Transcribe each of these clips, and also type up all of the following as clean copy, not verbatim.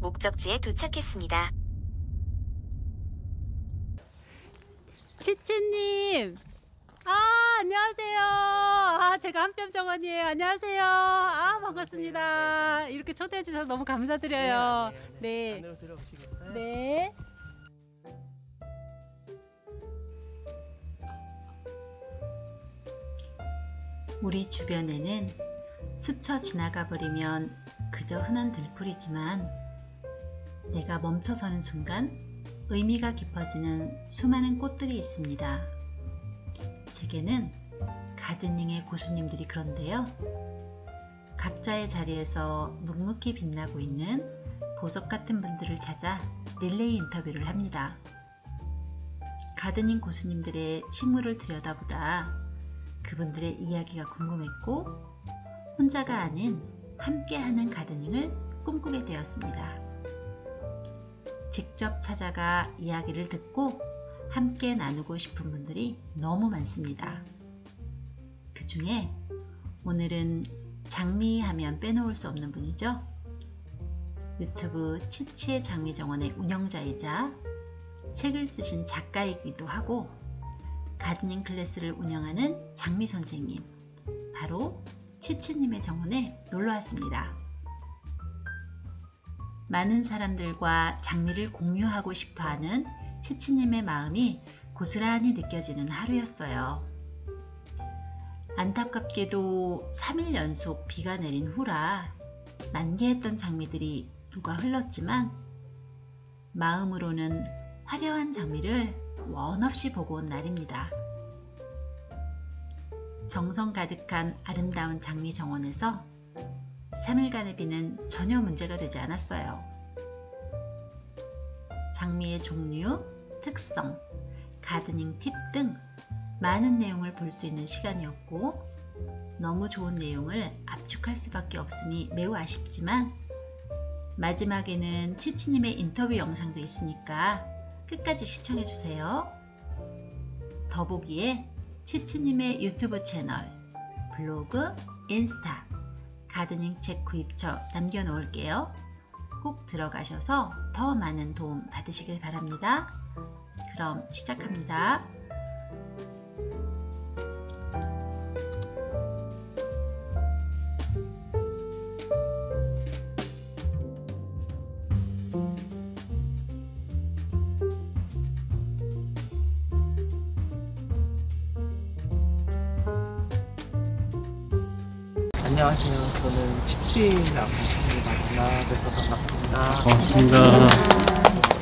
목적지에 도착했습니다. 치치님, 안녕하세요. 제가 한뼘정원이에요. 안녕하세요. 반갑습니다. 이렇게 초대해 주셔서 너무 감사드려요. 네. 안으로 들어오시겠어요? 네. 우리 주변에는 스쳐 지나가 버리면 그저 흔한 들풀이지만 내가 멈춰서는 순간 의미가 깊어지는 수많은 꽃들이 있습니다. 제게는 가드닝의 고수님들이 그런데요. 각자의 자리에서 묵묵히 빛나고 있는 보석 같은 분들을 찾아 릴레이 인터뷰를 합니다. 가드닝 고수님들의 식물을 들여다보다 그분들의 이야기가 궁금했고 혼자가 아닌 함께하는 가드닝을 꿈꾸게 되었습니다. 직접 찾아가 이야기를 듣고 함께 나누고 싶은 분들이 너무 많습니다. 그 중에 오늘은 장미 하면 빼놓을 수 없는 분이죠. 유튜브 치치의 장미정원의 운영자이자 책을 쓰신 작가이기도 하고 가드닝 클래스를 운영하는 장미 선생님, 바로 치치님의 정원에 놀러 왔습니다. 많은 사람들과 장미를 공유하고 싶어하는 치치님의 마음이 고스란히 느껴지는 하루였어요. 안타깝게도 3일 연속 비가 내린 후라 만개했던 장미들이 누가 흘렀지만 마음으로는 화려한 장미를 원 없이 보고 온 날입니다. 정성 가득한 아름다운 장미 정원에서 3일간의 비는 전혀 문제가 되지 않았어요. 장미의 종류, 특성, 가드닝 팁 등 많은 내용을 볼 수 있는 시간이었고 너무 좋은 내용을 압축할 수밖에 없으니 매우 아쉽지만 마지막에는 치치님의 인터뷰 영상도 있으니까 끝까지 시청해주세요. 더보기에 치치님의 유튜브 채널, 블로그, 인스타, 가드닝 책 구입처 남겨놓을게요. 꼭 들어가셔서 더 많은 도움 받으시길 바랍니다. 그럼 시작합니다. 안녕하세요. 저는 치치라고 합니다. 만나뵈서 반갑습니다. 반갑습니다.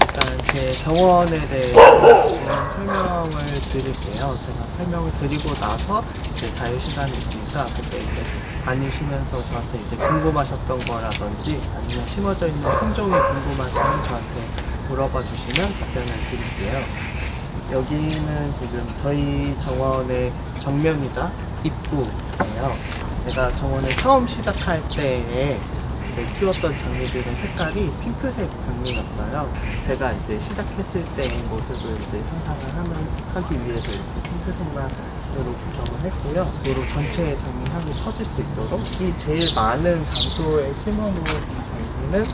일단 제 정원에 대해서 설명을 드릴게요. 제가 설명을 드리고 나서 이제 자유 시간이 있으니까 그때 이제 다니시면서 저한테 이제 궁금하셨던 거라든지 아니면 심어져 있는 품종이 궁금하시면 저한테 물어봐 주시면 답변을 드릴게요. 여기는 지금 저희 정원의 정면이자 입구예요. 제가 정원을 처음 시작할 때에 이제 키웠던 장미들은 색깔이 핑크색 장미였어요. 제가 이제 시작했을 때의 모습을 이제 상상을 하기 위해서 이렇게 핑크색만으로 구성을 했고요. 도로 전체의 장미 향이 퍼질 수 있도록 이 제일 많은 장소에 심어놓은 이 장미는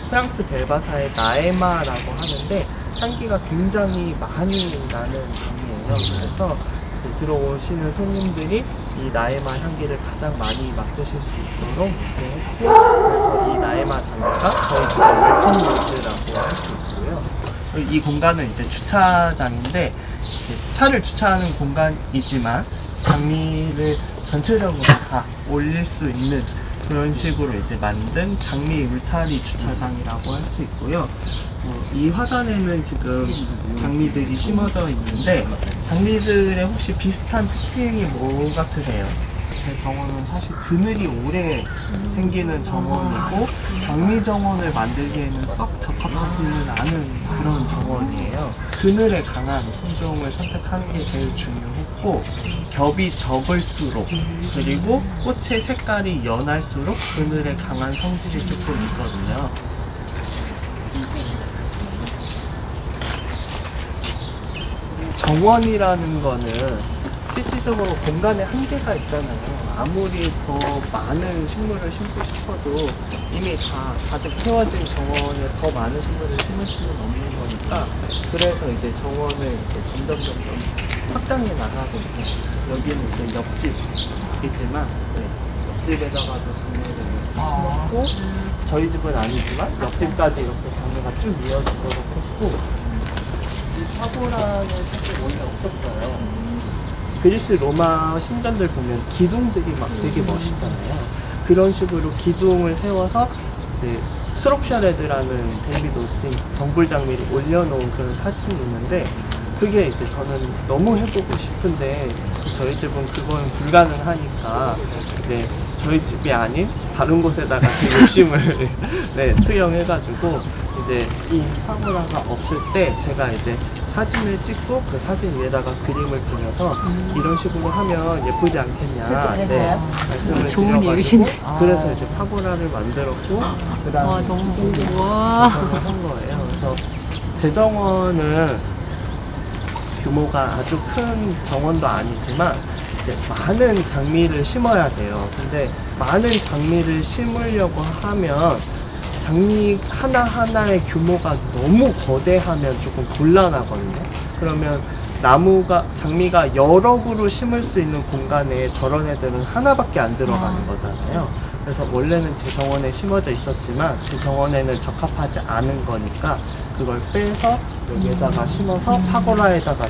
프랑스 벨바사의 나에마라고 하는데 향기가 굉장히 많이 나는 장미예요. 그래서 이제 들어오시는 손님들이 이 나에마 향기를 가장 많이 맡으실 수 있도록 이렇게 했고, 그래서 이 나에마 장미가 저희 집의 웰컴노즈라고 할 수 있고요. 이 공간은 이제 주차장인데 이제 차를 주차하는 공간이지만 장미를 전체적으로 다 올릴 수 있는 그런 식으로 이제 만든 장미 울타리 주차장이라고 할 수 있고요. 이 화단에는 지금 장미들이 심어져 있는데 장미들의 혹시 비슷한 특징이 뭐 같으세요? 제 정원은 사실 그늘이 오래 생기는 정원이고 장미 정원을 만들기에는 썩 적합하지는 않은 그런 정원이에요. 그늘에 강한 품종을 선택하는 게 제일 중요했고 겹이 적을수록 그리고 꽃의 색깔이 연할수록 그늘에 강한 성질이 조금 있거든요. 정원이라는 거는 실질적으로 공간에 한계가 있잖아요. 아무리 더 많은 식물을 심고 싶어도 이미 다 가득 채워진 정원에 더 많은 식물을 심을 수는 없는 거니까, 그래서 이제 정원을 이제 점점 확장해 나가고 있어요. 여기는 이제 옆집이지만, 옆집에다가도 장미를 심었고, 저희 집은 아니지만 옆집까지 이렇게 장미가 쭉 이어지도록 했고, 이 파고라는 사실 원래 없었어요. 그리스 로마 신전들 보면 기둥들이 막 되게 멋있잖아요. 그런 식으로 기둥을 세워서 이제 스롭샤레드라는 데이비드 오스틴 덩굴 장미를 올려놓은 그런 사진이 있는데, 그게 이제 저는 너무 해보고 싶은데 저희 집은 그건 불가능하니까 이제 저희 집이 아닌 다른 곳에다가 제 욕심을 투영해가지고 이제 이 파고라가 없을 때 제가 이제 사진을 찍고 그 사진 위에다가 그림을 그려서 이런 식으로 하면 예쁘지 않겠냐 말씀을 드려가지고 그래서 이제 파고라를 만들었고 그 다음에 한 거예요. 그래서 제 정원은 규모가 아주 큰 정원도 아니지만 이제 많은 장미를 심어야 돼요. 근데 많은 장미를 심으려고 하면 장미 하나하나의 규모가 너무 거대하면 조금 곤란하거든요. 그러면 장미가 여러 그루 심을 수 있는 공간에 저런 애들은 하나밖에 안 들어가는 거잖아요. 그래서 원래는 제 정원에 심어져 있었지만 제 정원에는 적합하지 않은 거니까 그걸 빼서 여기에다가 심어서 파고라에다가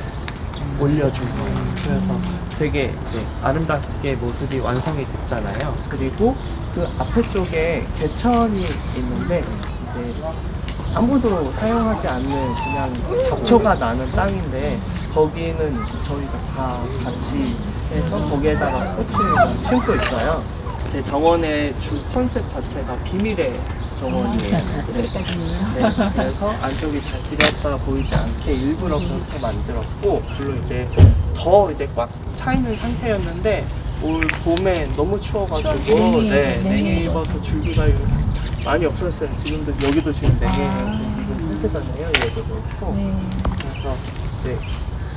올려준 거예요. 그래서 되게 이제 아름답게 모습이 완성이 됐잖아요. 그리고 그 앞에 쪽에 개천이 있는데 이제 아무도 사용하지 않는 그냥 잡초가 나는 땅인데 거기는 저희가 다 같이 해서 거기에다가 꽃을 심고 있어요. 제 정원의 주 컨셉 자체가 비밀의 정원이에요. 그래서 안쪽이 잘 들였다 보이지 않게 일부러 그렇게 만들었고, 물론 이제 더 이제 꽉 차 있는 상태였는데 올 봄에 너무 추워가지고 냉해 입어서 줄기가 많이 없어졌어요. 지금도 여기도 지금 냉해 상태잖아요. 여기도 그렇고. 그래서 이제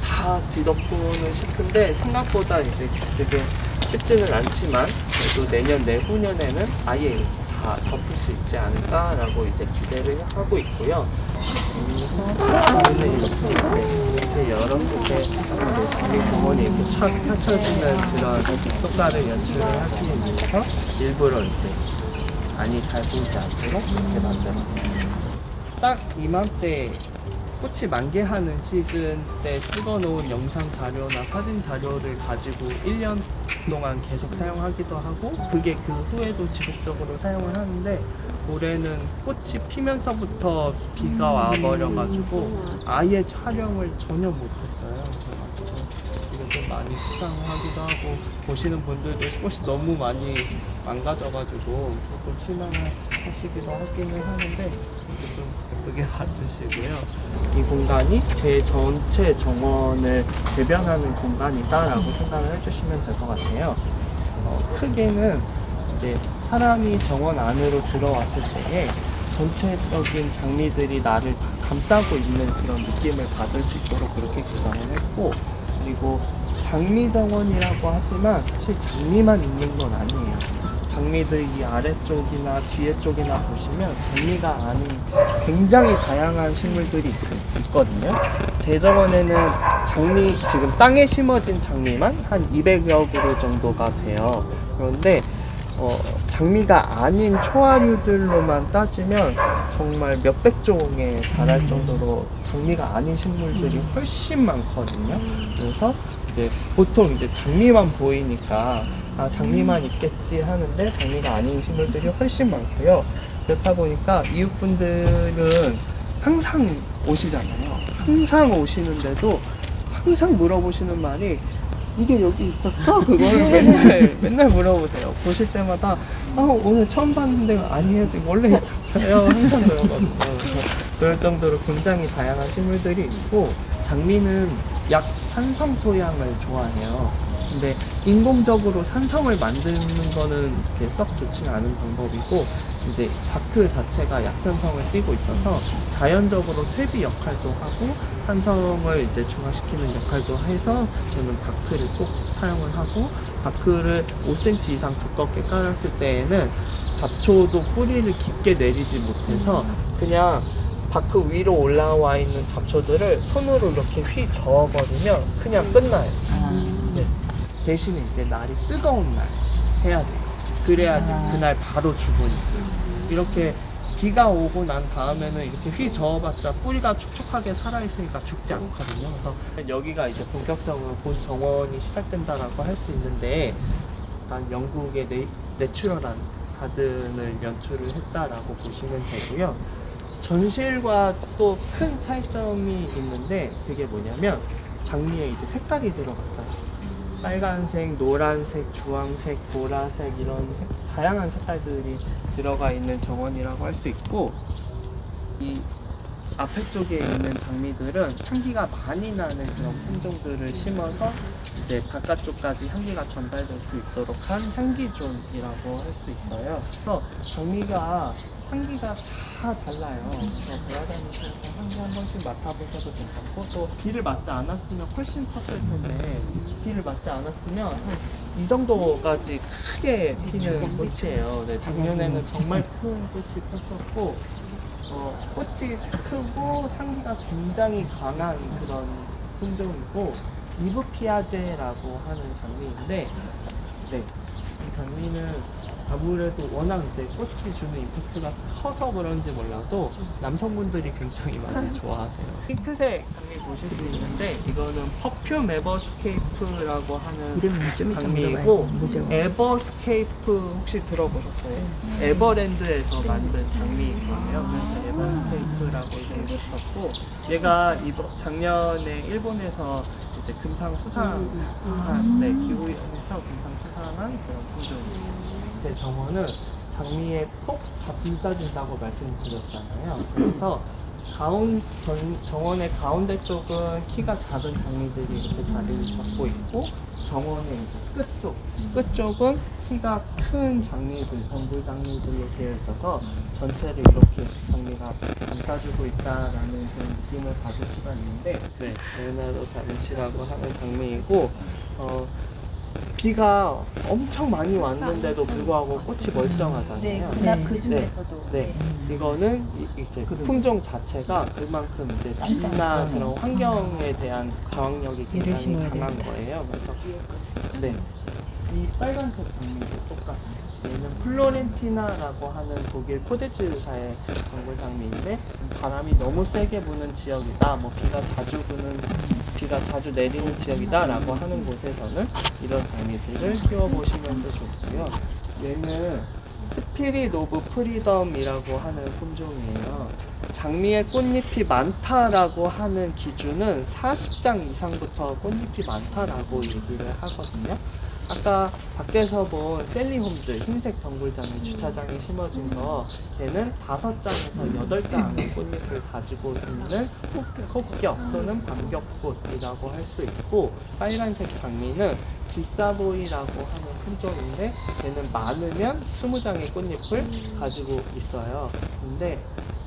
다 뒤덮고는 싶은데 생각보다 이제 되게 쉽지는 않지만 그래도 내년 내후년에는 아예 다 덮을 수 있지 않을까라고 이제 기대를 하고 있고요. 여기서 이렇게 열었을 때 우리 정원이 이렇게 촥 펼쳐지는 그런 효과를 연출을 하기 위해서 일부러 이제 많이 잘 보이지 않도록 이렇게 만들었어요. 딱 이맘때 꽃이 만개하는 시즌 때 찍어놓은 영상 자료나 사진 자료를 가지고 1년 동안 계속 사용하기도 하고 그게 그 후에도 지속적으로 사용을 하는데 올해는 꽃이 피면서부터 비가 와버려가지고 아예 촬영을 전혀 못했어요. 이거 좀 많이 수상하기도 하고 보시는 분들도 꽃이 너무 많이 망가져가지고 조금 실망하시기도 하기는 하는데 좀 예쁘게 봐주시고요. 이 공간이 제 전체 정원을 대변하는 공간이다라고 생각을 해주시면 될 것 같아요. 크게는 이제 사람이 정원 안으로 들어왔을 때에 전체적인 장미들이 나를 감싸고 있는 그런 느낌을 받을 수 있도록 그렇게 구성을 했고, 그리고 장미 정원이라고 하지만 사실 장미만 있는 건 아니에요. 장미들 이 아래쪽이나 뒤에 쪽이나 보시면 장미가 아닌 굉장히 다양한 식물들이 있거든요. 제 정원에는 장미, 지금 땅에 심어진 장미만 한 200여 그루 정도가 돼요. 그런데 장미가 아닌 초화류들로만 따지면 정말 몇백 종에 달할 정도로 장미가 아닌 식물들이 훨씬 많거든요. 그래서 이제 보통 이제 장미만 보이니까 아, 장미만 있겠지 하는데 장미가 아닌 식물들이 훨씬 많고요. 그렇다 보니까 이웃분들은 항상 오시잖아요. 항상 오시는데도 항상 물어보시는 말이 이게 여기 있었어? 그걸 맨날 물어보세요. 보실 때마다 오늘 처음 봤는데 아니에요, 원래 있었어요. 항상 그러거든요. 그럴 정도로 굉장히 다양한 식물들이 있고, 장미는 약 산성 토양을 좋아해요. 근데 인공적으로 산성을 만드는 거는 이렇게 썩 좋지는 않은 방법이고, 이제 바크 자체가 약산성을 띠고 있어서 자연적으로 퇴비 역할도 하고 산성을 이제 중화시키는 역할도 해서 저는 바크를 꼭 사용을 하고, 바크를 5cm 이상 두껍게 깔았을 때에는 잡초도 뿌리를 깊게 내리지 못해서 그냥 바크 위로 올라와 있는 잡초들을 손으로 이렇게 휘 저어버리면 그냥 끝나요. 네. 대신에 이제 날이 뜨거운 날 해야 돼요. 그래야지 그날 바로 죽으니까. 이렇게 비가 오고 난 다음에는 이렇게 휘 저어봤자 뿌리가 촉촉하게 살아있으니까 죽지 않거든요. 그래서 여기가 이제 본격적으로 본 정원이 시작된다라고 할 수 있는데, 약간 영국의 내추럴한 가든을 연출을 했다라고 보시면 되고요. 전실과 또 큰 차이점이 있는데, 그게 뭐냐면 장미에 이제 색깔이 들어갔어요. 빨간색, 노란색, 주황색, 보라색 이런 다양한 색깔들이 들어가 있는 정원이라고 할 수 있고, 이 앞에 쪽에 있는 장미들은 향기가 많이 나는 그런 품종들을 심어서 이제 바깥쪽까지 향기가 전달될 수 있도록 한 향기존이라고 할 수 있어요. 그래서 장미가 향기가 다 달라요. 그래서 돌아다니면서 향기 한 번씩 맡아보셔도 괜찮고, 또 비를 맞지 않았으면 훨씬 컸을 텐데, 비를 맞지 않았으면 한 이 정도까지 크게 피는 꽃이에요. 네, 작년에는 정말 큰 꽃이 폈었고, 꽃이 크고 향기가 굉장히 강한 그런 품종이고, 이브피아제라고 하는 장미인데, 네, 이 장미는 아무래도 워낙 이제 꽃이 주는 임팩트가 커서 그런지 몰라도 남성분들이 굉장히 많이 좋아하세요. 핑크색 장미 보실 수 있는데, 이거는 퍼퓸 에버스케이프라고 하는 장미이고, 에버스케이프 혹시 들어보셨어요? 에버랜드에서 만든 장미인 거예요. 그래서 에버스케이프라고 이름을 붙였고, 얘가 작년에 일본에서 이제 금상수상한, 네, 기후위원회에서 금상수상한 그런 품종입니다. 제 정원은 장미에 꼭 다 둘러진다고 말씀드렸잖아요. 그래서 정원의 가운데 쪽은 키가 작은 장미들이 이렇게 자리를 잡고 있고, 정원의 끝쪽은 키가 큰 장미들, 덩굴 장미들로 되어 있어서 전체를 이렇게 장미가 감싸주고 있다라는 그런 느낌을 받을 수가 있는데, 네, 레오나르도 다빈치라고 하는 장미이고, 비가 엄청 많이 왔는데도 불구하고 꽃이 멀쩡하잖아요. 네, 그 중에서도. 네, 이거는 이제 품종 자체가 그만큼 이제 비나 그런 환경에 대한 저항력이 굉장히 강한 거예요. 그래서 네, 이 빨간색 장미도 똑같아요. 얘는 플로렌티나라고 하는 독일 코데즈사의 정글 장미인데, 바람이 너무 세게 부는 지역이다, 뭐 비가 자주 내리는 지역이다 라고 하는 곳에서는 이런 장미들을 키워보시면 좋고요. 얘는 스피릿 오브 프리덤이라고 하는 품종이에요. 장미에 꽃잎이 많다라고 하는 기준은 40장 이상부터 꽃잎이 많다라고 얘기를 하거든요. 아까 밖에서 본 셀리홈즈, 흰색 덩굴장미 주차장에 심어진 거, 걔는 5장에서 8장의 꽃잎을 가지고 있는 혹격 또는 반격꽃이라고 할 수 있고, 빨간색 장미는 기사보이라고 하는 품종인데, 걔는 많으면 20장의 꽃잎을 가지고 있어요. 근데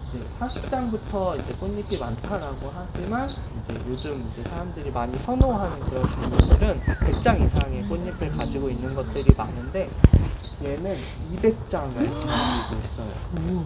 이제 40장부터 이제 꽃잎이 많다라고 하지만, 이제 요즘 이제 사람들이 많이 선호하는 그런 장미들은 100장 이상의 꽃잎을 가지고 있는 것들이 많은데, 얘는 200장을 가지고 있어요.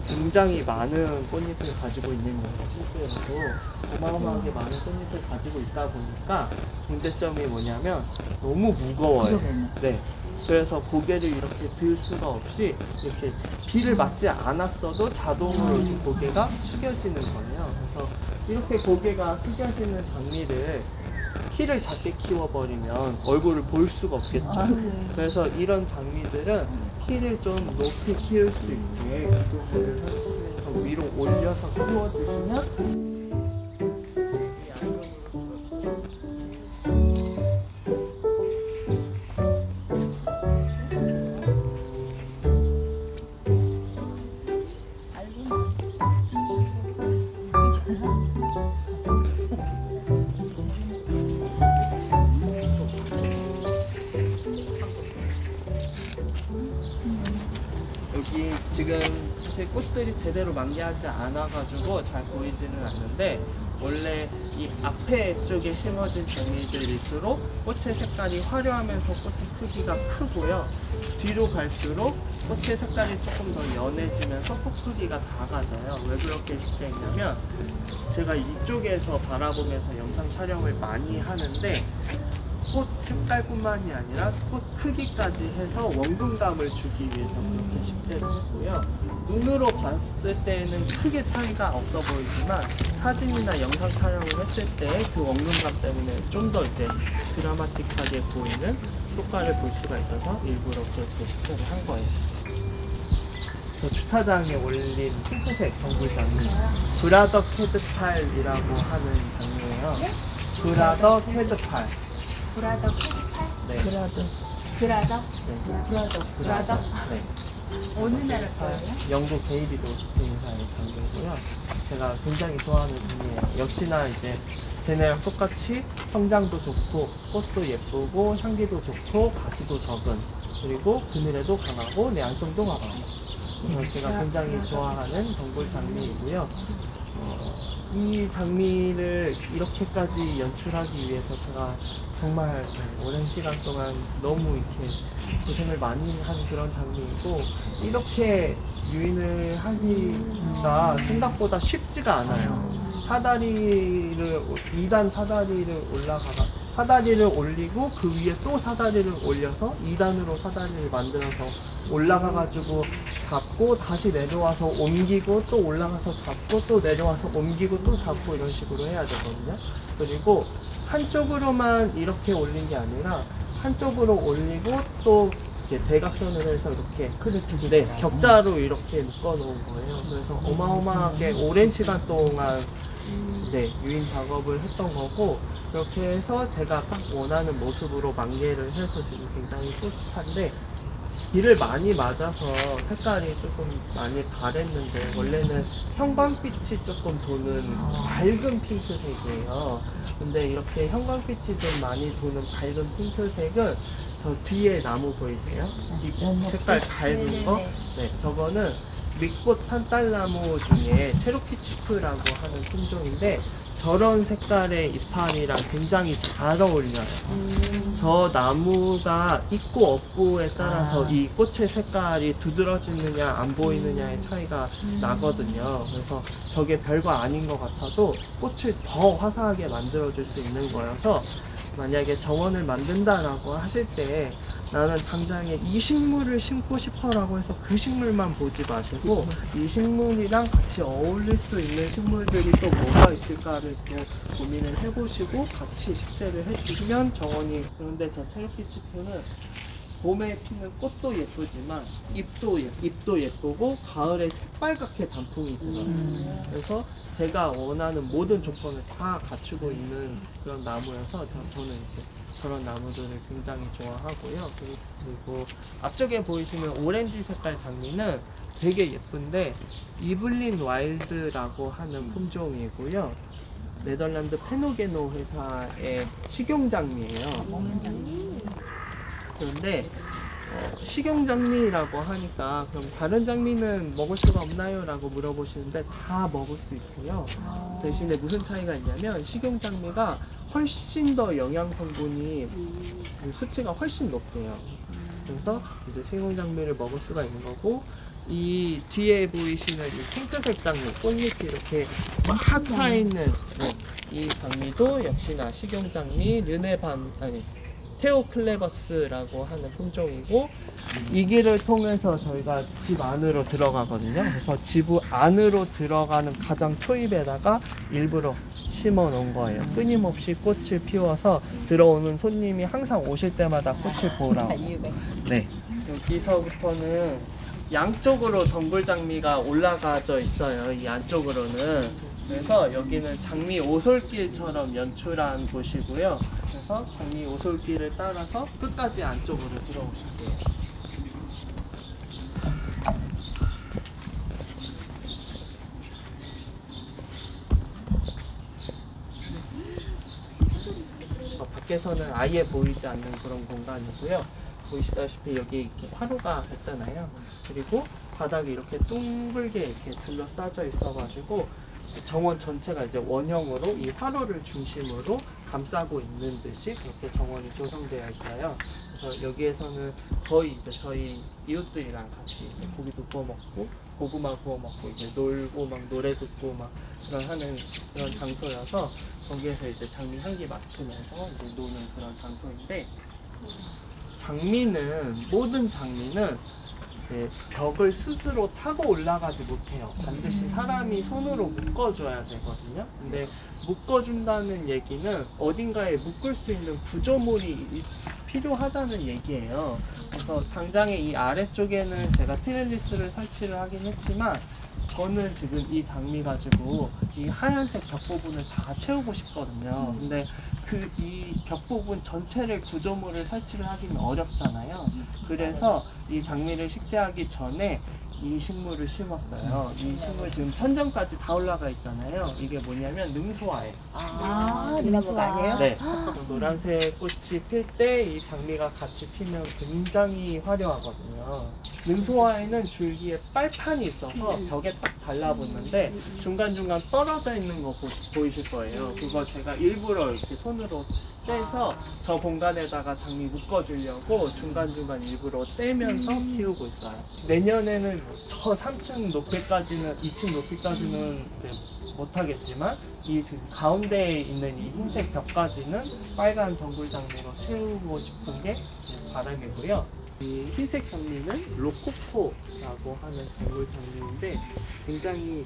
굉장히 많은 꽃잎을 가지고 있는 거예요. 실제로도 어마어마하게 많은 꽃잎을 가지고 있다 보니까 문제점이 뭐냐면 너무 무거워요. 네. 그래서 고개를 이렇게 들 수가 없이 이렇게 비를 맞지 않았어도 자동으로 이 고개가 숙여지는 거예요. 그래서 이렇게 고개가 숙여지는 장미를 키를 작게 키워버리면 얼굴을 볼 수가 없겠죠. 그래서 이런 장미들은 키를 좀 높이 키울 수 있게 구조물을 설치해서 위로 올려서 키워주시면 지금 사실 꽃들이 제대로 만개하지 않아가지고 잘 보이지는 않는데, 원래 이 앞에 쪽에 심어진 장미들일수록 꽃의 색깔이 화려하면서 꽃의 크기가 크고요. 뒤로 갈수록 꽃의 색깔이 조금 더 연해지면서 꽃 크기가 작아져요. 왜 그렇게 됐냐면, 제가 이쪽에서 바라보면서 영상 촬영을 많이 하는데 꽃 색깔뿐만이 아니라 꽃 크기까지 해서 원근감을 주기 위해서 그렇게 식재를 했고요. 눈으로 봤을 때는 크게 차이가 없어 보이지만 사진이나 영상 촬영을 했을 때 그 원근감 때문에 좀 더 이제 드라마틱하게 보이는 효과를 볼 수가 있어서 일부러 그렇게 식재를 한 거예요. 저 주차장에 올린 핑크색 덩굴장미, 브라더 캐드팔이라고 하는 장미예요. 브라더 캐드팔. 브라더 캐디팔? 네. 브라더? 네. 브라더? 네. 어느 나라 거예요? 영국 데이비드 오스틴사의 장미고요. 제가 굉장히 좋아하는 장미예요. 역시나 이제 쟤네랑 똑같이 성장도 좋고 꽃도 예쁘고 향기도 좋고 가시도 적은, 그리고 그늘에도 강하고 내안성도 강하고, 그래서 제가 굉장히 좋아하는 덩굴 장미이고요. 이 장미를 이렇게까지 연출하기 위해서 제가 정말 오랜 시간 동안 너무 이렇게 고생을 많이 한 그런 장미이고, 이렇게 유인을 하기가 생각보다 쉽지가 않아요. 사다리를 2단 사다리를 사다리를 올리고 그 위에 또 사다리를 올려서 2단으로 사다리를 만들어서 올라가가지고 잡고 다시 내려와서 옮기고 또 올라가서 잡고 또 내려와서 옮기고 또 잡고 이런 식으로 해야 되거든요. 그리고 한쪽으로만 이렇게 올린 게 아니라 한쪽으로 올리고 또 이렇게 대각선으로 해서 이렇게 네, 격자로 이렇게 묶어 놓은 거예요. 그래서 어마어마하게 오랜 시간 동안 네, 유인 작업을 했던 거고, 그렇게 해서 제가 딱 원하는 모습으로 만개를 해서 지금 굉장히 뿌듯한데, 비를 많이 맞아서 색깔이 조금 많이 바랬는데, 원래는 형광빛이 조금 도는 밝은 핑크색이에요. 근데 이렇게 형광빛이 좀 많이 도는 밝은 핑크색은 저 뒤에 나무 보이세요? 이 색깔 밝은 거? 네, 저거는 밑꽃 산딸나무 중에 체로키 치프라고 하는 품종인데, 저런 색깔의 잎판이랑 굉장히 잘 어울려요. 저 나무가 있고 없고에 따라서 이 꽃의 색깔이 두드러지느냐 안 보이느냐의 차이가 나거든요. 그래서 저게 별거 아닌 것 같아도 꽃을 더 화사하게 만들어줄 수 있는 거여서, 만약에 정원을 만든다라고 하실 때 나는 당장에 이 식물을 심고 싶어라고 해서 그 식물만 보지 마시고, 이 식물이랑 같이 어울릴 수 있는 식물들이 또 뭐가 있을까를 또 고민을 해보시고 같이 식재를 해주시면 정원이. 그런데 저 체로키 치프는 봄에 피는 꽃도 예쁘지만 잎도 예쁘고 가을에 새빨갛게 단풍이 들어요. 그래서 제가 원하는 모든 조건을 다 갖추고 있는 그런 나무여서 저는 이렇게 저런 나무들을 굉장히 좋아하고요. 그리고 앞쪽에 보이시는 오렌지 색깔 장미는 되게 예쁜데 이블린 와일드라고 하는 품종이고요. 네덜란드 페노게노 회사의 식용장미예요. 먹는 장미. 그런데 식용장미라고 하니까 그럼 다른 장미는 먹을 수가 없나요? 라고 물어보시는데 다 먹을 수 있고요. 대신에 무슨 차이가 있냐면 식용장미가 훨씬 더 영양 성분이 수치가 훨씬 높대요. 그래서 이제 식용장미를 먹을 수가 있는 거고, 이 뒤에 보이시는 이 핑크색 장미, 꽃잎이 이렇게 막 차 있는 이 장미도 역시나 식용장미 테오클레버스라고 하는 품종이고, 이 길을 통해서 저희가 집 안으로 들어가거든요. 그래서 집 안으로 들어가는 가장 초입에다가 일부러 심어 놓은 거예요. 끊임없이 꽃을 피워서 들어오는 손님이 항상 오실 때마다 꽃을 보라고. 네. 여기서부터는 양쪽으로 덩굴장미가 올라가져 있어요. 이 안쪽으로는. 그래서 여기는 장미 오솔길처럼 연출한 곳이고요. 그래서 장미 오솔길을 따라서 끝까지 안쪽으로 들어오실게요. 밖에서는 아예 보이지 않는 그런 공간이고요. 보이시다시피 여기 이렇게 화로가 있잖아요. 그리고 바닥에 이렇게 둥글게 이렇게 둘러싸져 있어가지고 정원 전체가 이제 원형으로 이 화로를 중심으로 감싸고 있는 듯이 그렇게 정원이 조성되어 있어요. 그래서 여기에서는 거의 이제 저희 이웃들이랑 같이 이제 고기도 구워 먹고 고구마 구워 먹고 이제 놀고 막 노래 듣고 막 그런 하는 그런 장소여서 거기에서 이제 장미 향기 맡으면서 이제 노는 그런 장소인데, 모든 장미는 이제 벽을 스스로 타고 올라가지 못해요. 반드시 사람이 손으로 묶어줘야 되거든요. 근데 묶어준다는 얘기는 어딘가에 묶을 수 있는 구조물이 필요하다는 얘기예요. 그래서 당장에 이 아래쪽에는 제가 트렐리스를 설치를 하긴 했지만 저는 지금 이 장미 가지고 이 하얀색 벽 부분을 다 채우고 싶거든요. 근데 이 벽 부분 전체를 구조물을 설치를 하기는 어렵잖아요. 그래서 이 장미를 식재하기 전에 이 식물을 심었어요. 이 식물 지금 천정까지 다 올라가 있잖아요. 이게 뭐냐면 능소화예요. 능소화 아니에요? 네. 노란색 꽃이 필 때 이 장미가 같이 피면 굉장히 화려하거든요. 능소화에는 줄기에 빨판이 있어서 벽에 딱 달라붙는데 중간중간 떨어져 있는 거 보이실 거예요. 그거 제가 일부러 이렇게 손으로 떼서 저 공간에다가 장미 묶어주려고 중간중간 일부러 떼면서 키우고 있어요. 내년에는 저 3층 높이까지는, 2층 높이까지는 이제 못하겠지만 이 지금 가운데에 있는 이 흰색 벽까지는 빨간 덩굴 장미로 채우고 싶은 게 바람이고요. 이 흰색 장미는 로코코라고 하는 덩굴 장미인데 굉장히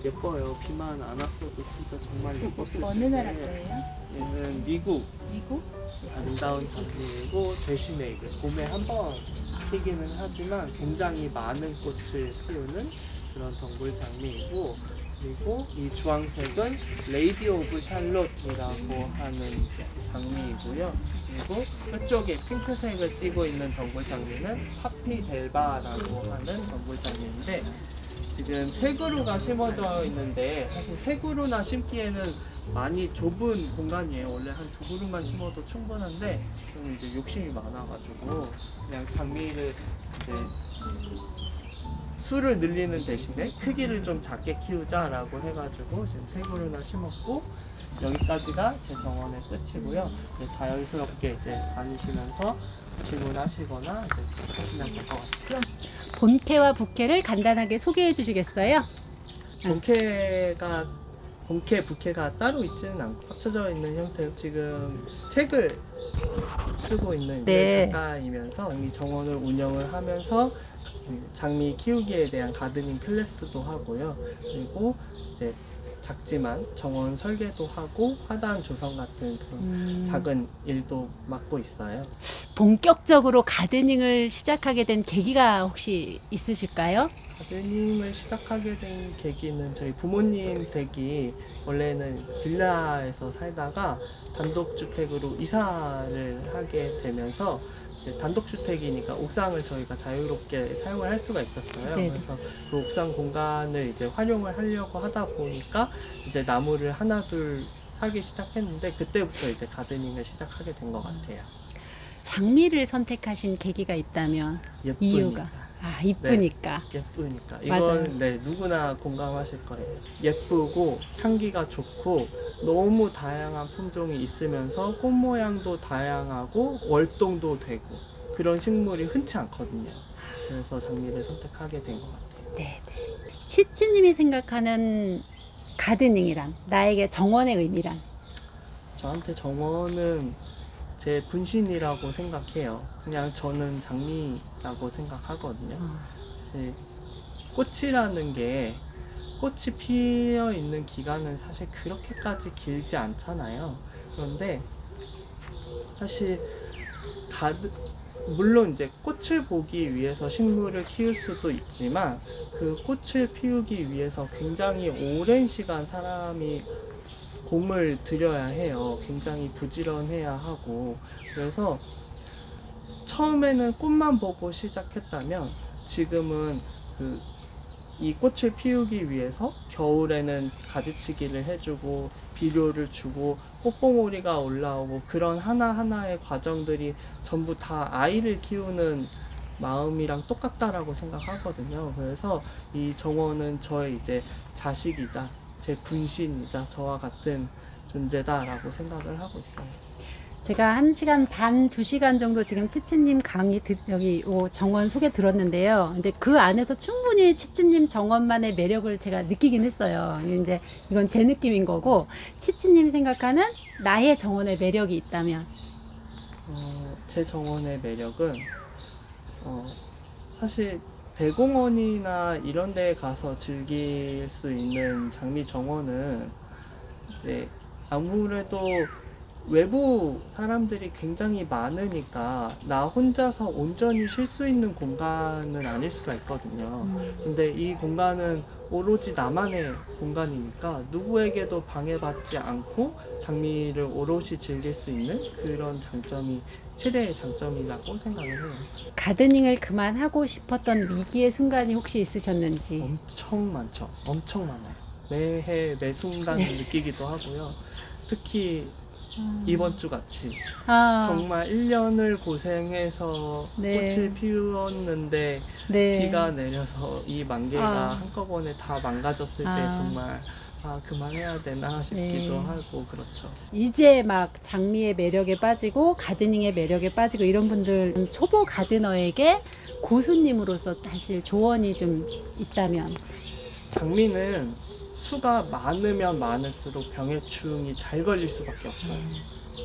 예뻐요. 비만 안 왔어도 진짜 정말 예뻤을 텐데. 어느 나라 거예요? 얘는 미국 미국? 아름다운 장미이고 대신에 이제 봄에 한 번 피기는 하지만 굉장히 많은 꽃을 피우는 그런 덩굴 장미이고, 그리고 이 주황색은 레이디 오브 샬롯이라고 하는 장미이고요. 그리고 끝쪽에 핑크색을 띠고 있는 덩굴 장미는 파피 델바라고 하는 덩굴 장미인데, 지금 세 그루가 심어져 있는데 사실 세 그루나 심기에는 많이 좁은 공간이에요. 원래 한 두 그루만 심어도 충분한데 저는 이제 욕심이 많아가지고 그냥 장미를 이제 수를 늘리는 대신에 크기를 좀 작게 키우자라고 해가지고 지금 세 그루나 심었고, 여기까지가 제 정원의 끝이고요. 이제 자연스럽게 이제 다니시면서 질문하시거나 이제 하시면 될 것 같아요. 본캐와 부캐를 간단하게 소개해 주시겠어요? 본캐, 부캐가 따로 있지는 않고 합쳐져 있는 형태로 지금 책을 쓰고 있는 네. 작가이면서 이 정원을 운영을 하면서 장미 키우기에 대한 가드닝 클래스도 하고요. 그리고 이제 작지만 정원 설계도 하고 화단 조성 같은 그런 작은 일도 맡고 있어요. 본격적으로 가드닝을 시작하게 된 계기가 혹시 있으실까요? 가드닝을 시작하게 된 계기는 저희 부모님 댁이 원래는 빌라에서 살다가 단독주택으로 이사를 하게 되면서 단독주택이니까 옥상을 저희가 자유롭게 사용을 할 수가 있었어요. 네네. 그래서 그 옥상 공간을 이제 활용을 하려고 하다 보니까 이제 나무를 하나 둘 사기 시작했는데 그때부터 이제 가드닝을 시작하게 된 것 같아요. 장미를 선택하신 계기가 있다면 예쁘니까. 이유가 이쁘니까. 예쁘니까. 맞아요. 이건 네, 누구나 공감하실 거예요. 예쁘고 향기가 좋고 너무 다양한 품종이 있으면서 꽃 모양도 다양하고 월동도 되고 그런 식물이 흔치 않거든요. 그래서 장미를 선택하게 된 것 같아요. 네. 치치님이 생각하는 가드닝이란, 나에게 정원의 의미란? 저한테 정원은 제 분신이라고 생각해요. 그냥 저는 장미라고 생각하거든요. 꽃이라는 게 꽃이 피어 있는 기간은 사실 그렇게까지 길지 않잖아요. 그런데 사실 물론 이제 꽃을 보기 위해서 식물을 키울 수도 있지만 그 꽃을 피우기 위해서 굉장히 오랜 시간 사람이 공을 들여야 해요. 굉장히 부지런해야 하고. 그래서 처음에는 꽃만 보고 시작했다면 지금은 이 꽃을 피우기 위해서 겨울에는 가지치기를 해주고 비료를 주고 꽃봉오리가 올라오고 그런 하나하나의 과정들이 전부 다 아이를 키우는 마음이랑 똑같다라고 생각하거든요. 그래서 이 정원은 저의 이제 자식이자 제 분신이자 저와 같은 존재다라고 생각을 하고 있어요. 제가 1시간 반, 2시간 정도 지금 치치님 강의 여기 정원 소개 들었는데요. 이제 그 안에서 충분히 치치님 정원만의 매력을 제가 느끼긴 했어요. 이제 이건 제 느낌인 거고, 치치님이 생각하는 나의 정원의 매력이 있다면? 제 정원의 매력은 사실 대공원이나 이런 데 가서 즐길 수 있는 장미 정원은 이제 아무래도 외부 사람들이 굉장히 많으니까 나 혼자서 온전히 쉴 수 있는 공간은 아닐 수가 있거든요. 근데 이 공간은 오로지 나만의 공간이니까 누구에게도 방해받지 않고 장미를 오롯이 즐길 수 있는 그런 장점이 최대의 장점이라고 생각을 해요. 가드닝을 그만하고 싶었던 위기의 순간이 혹시 있으셨는지? 엄청 많죠. 엄청 많아요. 매해 매 순간을 느끼기도 하고요. 특히 이번 주 같이 정말 1년을 고생해서 꽃을 피웠는데 비가 내려서 이 만개가 한꺼번에 다 망가졌을 때 정말 그만해야 되나 싶기도 하고 그렇죠. 이제 막 장미의 매력에 빠지고 가드닝의 매력에 빠지고 이런 분들, 초보 가드너에게 고수님으로서 사실 조언이 좀 있다면? 장미는 수가 많으면 많을수록 병해충이 잘 걸릴 수밖에 없어요.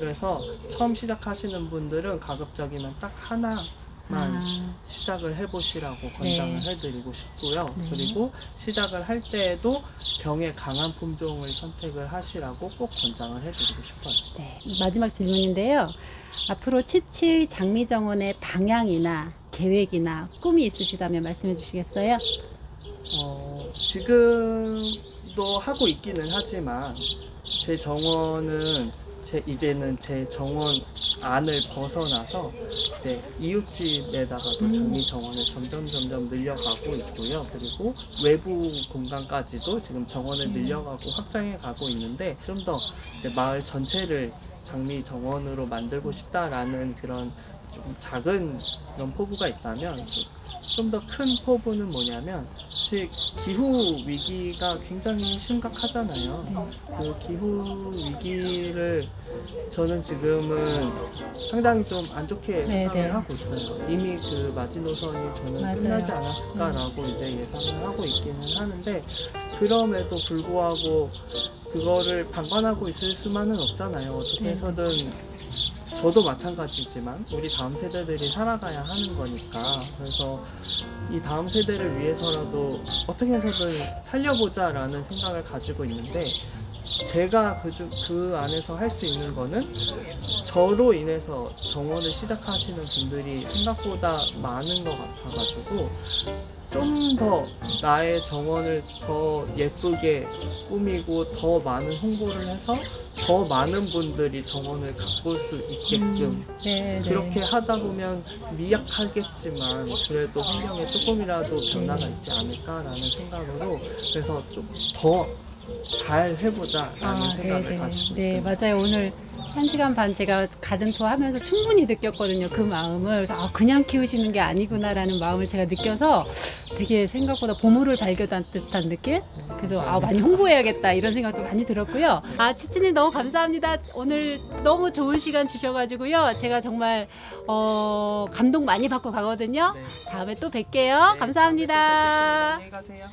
그래서 처음 시작하시는 분들은 가급적이면 딱 하나만 시작을 해보시라고 권장을 해드리고 싶고요. 그리고 시작을 할 때에도 병에 강한 품종을 선택을 하시라고 꼭 권장을 해드리고 싶어요. 네, 마지막 질문인데요. 앞으로 치치 장미정원의 방향이나 계획이나 꿈이 있으시다면 말씀해 주시겠어요? 지금도 하고 있기는 하지만 제 정원은 이제는 제 정원 안을 벗어나서 이제 이웃집에다가도 장미 정원을 점점 늘려가고 있고요. 그리고 외부 공간까지도 지금 정원을 늘려가고 확장해 가고 있는데 좀 더 이제 마을 전체를 장미 정원으로 만들고 싶다라는 그런 좀 작은 그런 포부가 있다면, 좀 더 큰 포부는 뭐냐면 사실 기후 위기가 굉장히 심각하잖아요. 그 기후 위기를 저는 지금은 상당히 좀 안 좋게 생각을 하고 있어요. 이미 그 마지노선이 저는 끝나지 않았을까라고 이제 예상을 하고 있기는 하는데, 그럼에도 불구하고 그거를 방관하고 있을 수만은 없잖아요. 어떻게 해서든 저도 마찬가지지만 우리 다음 세대들이 살아가야 하는 거니까. 그래서 이 다음 세대를 위해서라도 어떻게 해서든 살려보자 라는 생각을 가지고 있는데, 제가 그 안에서 할 수 있는 거는 저로 인해서 정원을 시작하시는 분들이 생각보다 많은 것 같아가지고 좀 더 나의 정원을 더 예쁘게 꾸미고 더 많은 홍보를 해서 더 많은 분들이 정원을 가꿀 수 있게끔 그렇게 하다 보면 미약하겠지만 그래도 환경에 조금이라도 변화가 있지 않을까라는 생각으로, 그래서 좀 더 잘 해보자라는 생각을 가지고 있습니다. 맞아요. 오늘 1시간 반 제가 가든 투어 하면서 충분히 느꼈거든요. 그 마음을. 그래서 그냥 키우시는 게 아니구나라는 마음을 제가 느껴서 되게 생각보다 보물을 발견한 듯한 느낌? 그래서 많이 홍보해야겠다 이런 생각도 많이 들었고요. 치치님 너무 감사합니다. 오늘 너무 좋은 시간 주셔가지고요. 제가 정말 감동 많이 받고 가거든요. 다음에 또 뵐게요. 감사합니다. 안녕히 가세요.